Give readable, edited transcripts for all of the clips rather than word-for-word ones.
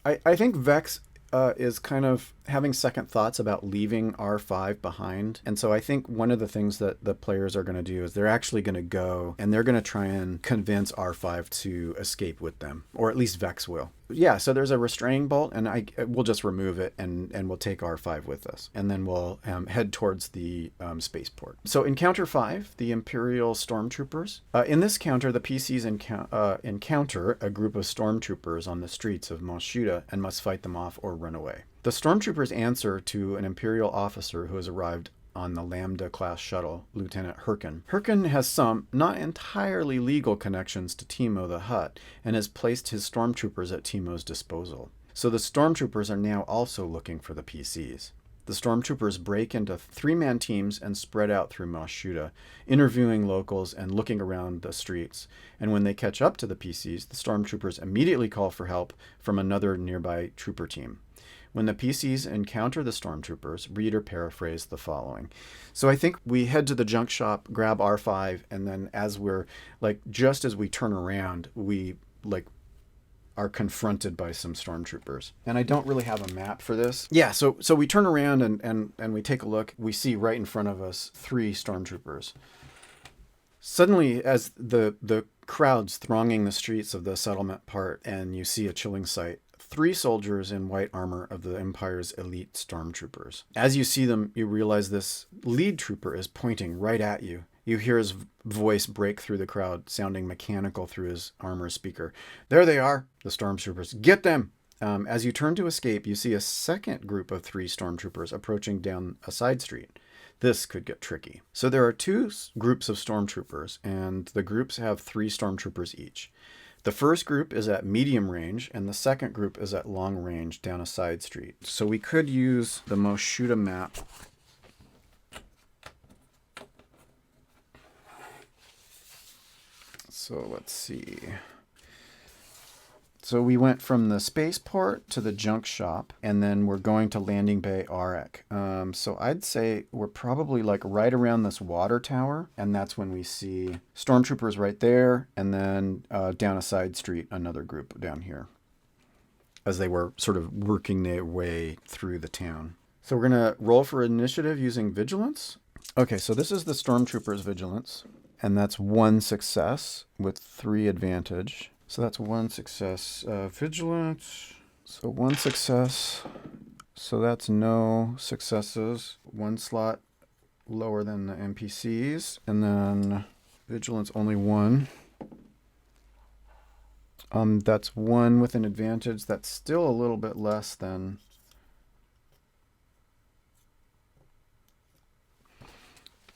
I think Vex is kind of having second thoughts about leaving R5 behind. And so I think one of the things that the players are going to do is they're actually going to go and they're going to try and convince R5 to escape with them, or at least Vex will. Yeah, so there's a restraining bolt, and we'll just remove it, and we'll take R5 with us, and then we'll head towards the spaceport. So encounter 5, the Imperial Stormtroopers. In this counter, the PCs encounter a group of stormtroopers on the streets of Mos Shuuta and must fight them off or run away. The stormtroopers answer to an Imperial officer who has arrived on the Lambda-class shuttle, Lieutenant Herkin. Herkin has some, not entirely legal connections to TEEMO the Hutt, and has placed his stormtroopers at TEEMO's disposal. So the stormtroopers are now also looking for the PCs. The stormtroopers break into 3-man teams and spread out through Mos Shuuta, interviewing locals and looking around the streets. And when they catch up to the PCs, the stormtroopers immediately call for help from another nearby trooper team. When the PCs encounter the stormtroopers, read or paraphrase the following. So I think we head to the junk shop, grab R5, and then just as we turn around, we are confronted by some stormtroopers. And I don't really have a map for this. Yeah, so we turn around and we take a look. We see right in front of us 3 stormtroopers. Suddenly, as the crowd's thronging the streets of the settlement part, and you see a chilling sight, 3 soldiers in white armor of the Empire's elite stormtroopers. As you see them, you realize this lead trooper is pointing right at you. You hear his voice break through the crowd, sounding mechanical through his armor speaker. There they are, the stormtroopers. Get them! As you turn to escape, you see a second group of 3 stormtroopers approaching down a side street. This could get tricky. So there are 2 groups of stormtroopers, and the groups have 3 stormtroopers each. The first group is at medium range, and the second group is at long range down a side street. So we could use the Mos Shuuta map. So let's see. So we went from the spaceport to the junk shop, and then we're going to Landing Bay Arak. So I'd say we're probably right around this water tower, and that's when we see stormtroopers right there, and then down a side street, another group down here, as they were sort of working their way through the town. So we're going to roll for initiative using vigilance. Okay, so this is the stormtroopers' vigilance, and that's 1 success with 3 advantage. So that's 1 success. Vigilance. So 1 success. So that's no successes. 1 slot lower than the NPCs. And then vigilance only 1. That's 1 with an advantage. That's still a little bit less than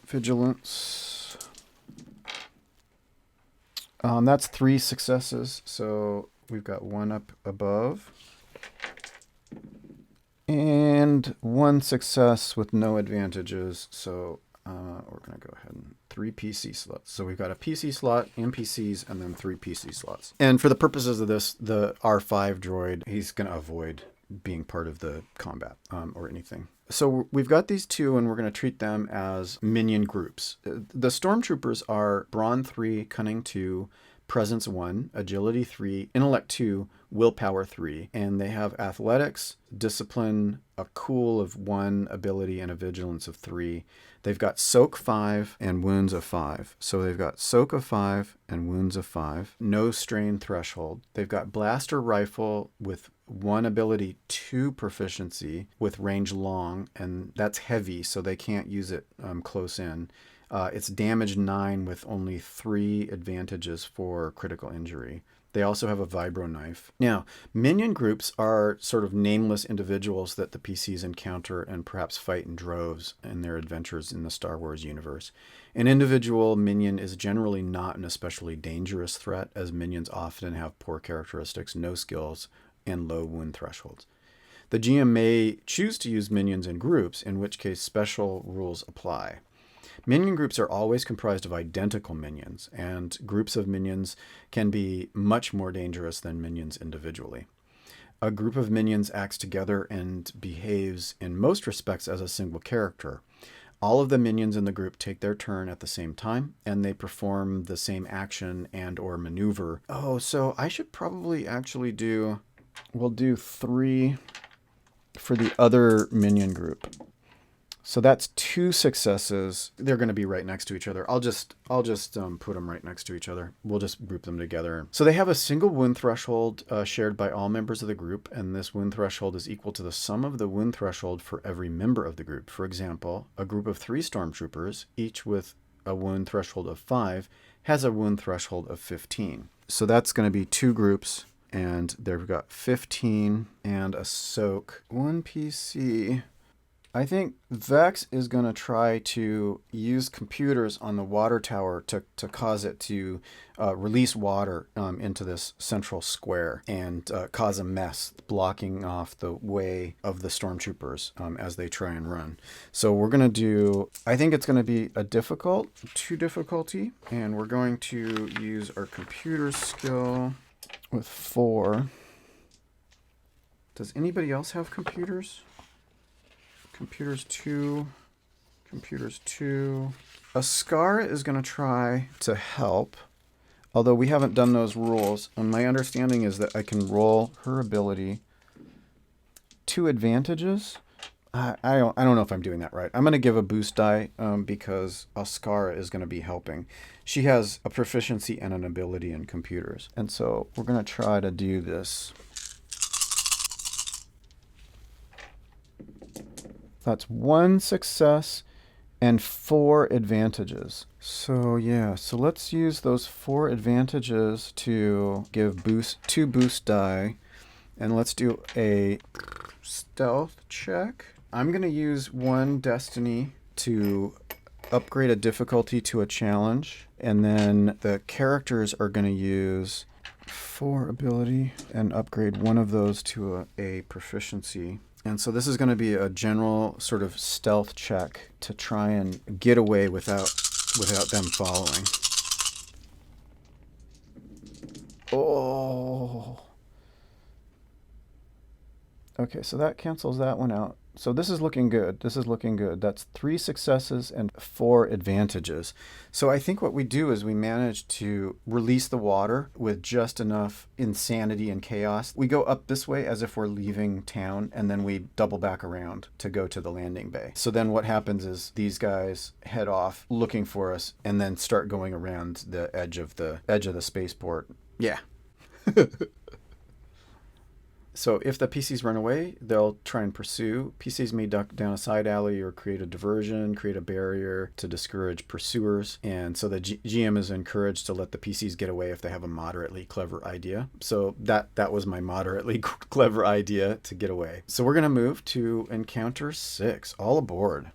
vigilance. That's 3 successes, so we've got 1 up above. And 1 success with no advantages, so we're going to go ahead and 3 PC slots. So we've got a PC slot, NPCs, and then 3 PC slots. And for the purposes of this, the R5 droid, he's going to avoid being part of the combat or anything. So we've got these 2, and we're going to treat them as minion groups. The stormtroopers are Brawn 3, Cunning 2, Presence 1, Agility 3, Intellect 2, Willpower 3, and they have Athletics, Discipline, a Cool of 1, Ability, and a Vigilance of 3. They've got Soak 5 and Wounds of 5. So they've got Soak of 5 and Wounds of 5. No Strain Threshold. They've got Blaster Rifle with 1 ability, 2 proficiency with range long, and that's heavy, so they can't use it close in. It's damage 9 with only 3 advantages for critical injury. They also have a vibro knife. Now, minion groups are sort of nameless individuals that the PCs encounter and perhaps fight in droves in their adventures in the Star Wars universe. An individual minion is generally not an especially dangerous threat, as minions often have poor characteristics, no skills, and low wound thresholds. The GM may choose to use minions in groups, in which case special rules apply. Minion groups are always comprised of identical minions, and groups of minions can be much more dangerous than minions individually. A group of minions acts together and behaves in most respects as a single character. All of the minions in the group take their turn at the same time, and they perform the same action and or maneuver. Oh, so I should probably actually do we'll do 3 for the other minion group. So that's 2 successes. They're going to be right next to each other. I'll just put them right next to each other. We'll just group them together. So they have a single wound threshold shared by all members of the group, and this wound threshold is equal to the sum of the wound threshold for every member of the group. For example, a group of 3 stormtroopers, each with a wound threshold of 5, has a wound threshold of 15. So that's going to be 2 groups, and they've got 15 and a soak. 1 PC. I think Vex is going to try to use computers on the water tower to cause it to release water into this central square and cause a mess, blocking off the way of the stormtroopers as they try and run. So we're going to do, I think it's going to be a 2 difficulty, and we're going to use our computer skill with 4. Does anybody else have computers? Computers 2. Computers 2. Askara is going to try to help, although we haven't done those rules. And my understanding is that I can roll her ability 2 advantages. I don't know if I'm doing that right. I'm going to give a boost die because Askara is going to be helping. She has a proficiency and an ability in computers. And so we're going to try to do this. That's 1 success and 4 advantages. So yeah, so let's use those 4 advantages to give 2 boost die. And let's do a stealth check. I'm going to use 1 destiny to upgrade a difficulty to a challenge. And then the characters are going to use 4 ability and upgrade 1 of those to a proficiency. And so this is going to be a general sort of stealth check to try and get away without them following. Oh. Okay, so that cancels that one out. So this is looking good. This is looking good. That's 3 successes and 4 advantages. So I think what we do is we manage to release the water with just enough insanity and chaos. We go up this way as if we're leaving town, and then we double back around to go to the landing bay. So then what happens is these guys head off looking for us and then start going around the edge of the spaceport. Yeah. So if the PCs run away, they'll try and pursue. PCs may duck down a side alley or create a diversion, create a barrier to discourage pursuers. And so the GM is encouraged to let the PCs get away if they have a moderately clever idea. So that was my moderately clever idea, to get away. So we're going to move to encounter 6. All aboard.